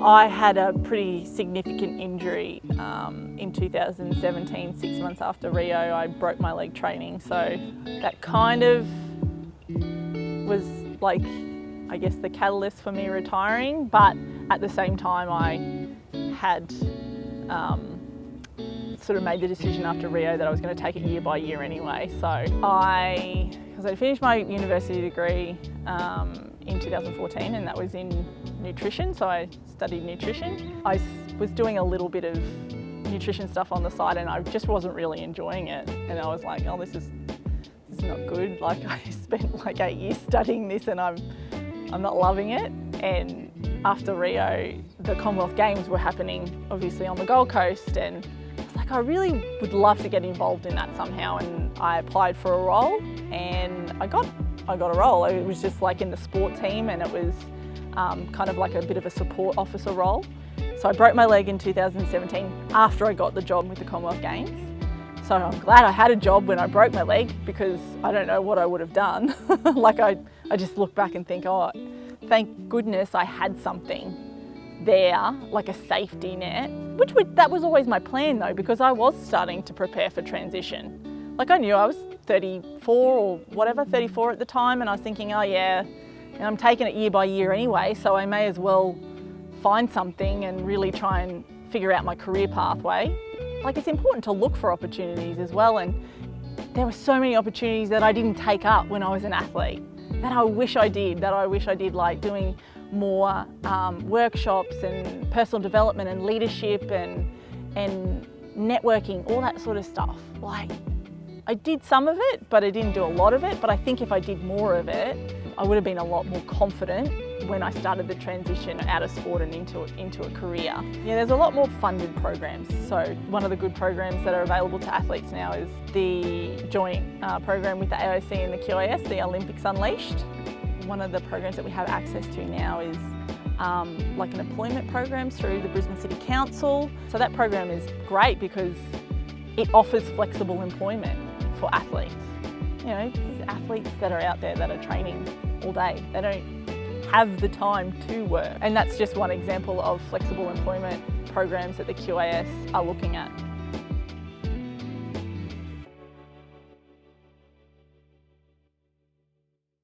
I had a pretty significant injury in 2017, 6 months after Rio. I broke my leg training, so that kind of was like, I guess, the catalyst for me retiring, but at the same time I had sort of made the decision after Rio that I was going to take it year by year anyway. So because I finished my university degree in 2014, and that was in nutrition, so I studied nutrition. I was doing a little bit of nutrition stuff on the side and I just wasn't really enjoying it, and I was like, oh, this is not good. Like, I spent like 8 years studying this and I'm not loving it. And after Rio, the Commonwealth Games were happening obviously on the Gold Coast, and I was like, I really would love to get involved in that somehow, and I applied for a role and I got a role. It was just like in the sport team, and it was kind of like a bit of a support officer role. So I broke my leg in 2017 after I got the job with the Commonwealth Games. So I'm glad I had a job when I broke my leg, because I don't know what I would have done. Like I just look back and think, oh, thank goodness I had something there, like a safety net, that was always my plan though, because I was starting to prepare for transition. Like, I knew I was 34 or whatever, 34 at the time, and I was thinking, oh yeah, and I'm taking it year by year anyway, so I may as well find something and really try and figure out my career pathway. Like, it's important to look for opportunities as well, and there were so many opportunities that I didn't take up when I was an athlete that I wish I did, like doing more workshops and personal development and leadership and networking, all that sort of stuff. Like, I did some of it, but I didn't do a lot of it. But I think if I did more of it, I would have been a lot more confident when I started the transition out of sport and into a career. Yeah, there's a lot more funded programs. So one of the good programs that are available to athletes now is the joint program with the AOC and the QAS, the Olympics Unleashed. One of the programs that we have access to now is like an employment program through the Brisbane City Council. So that program is great because it offers flexible employment for athletes. You know, there's athletes that are out there that are training all day. They don't have the time to work. And that's just one example of flexible employment programs that the QAS are looking at.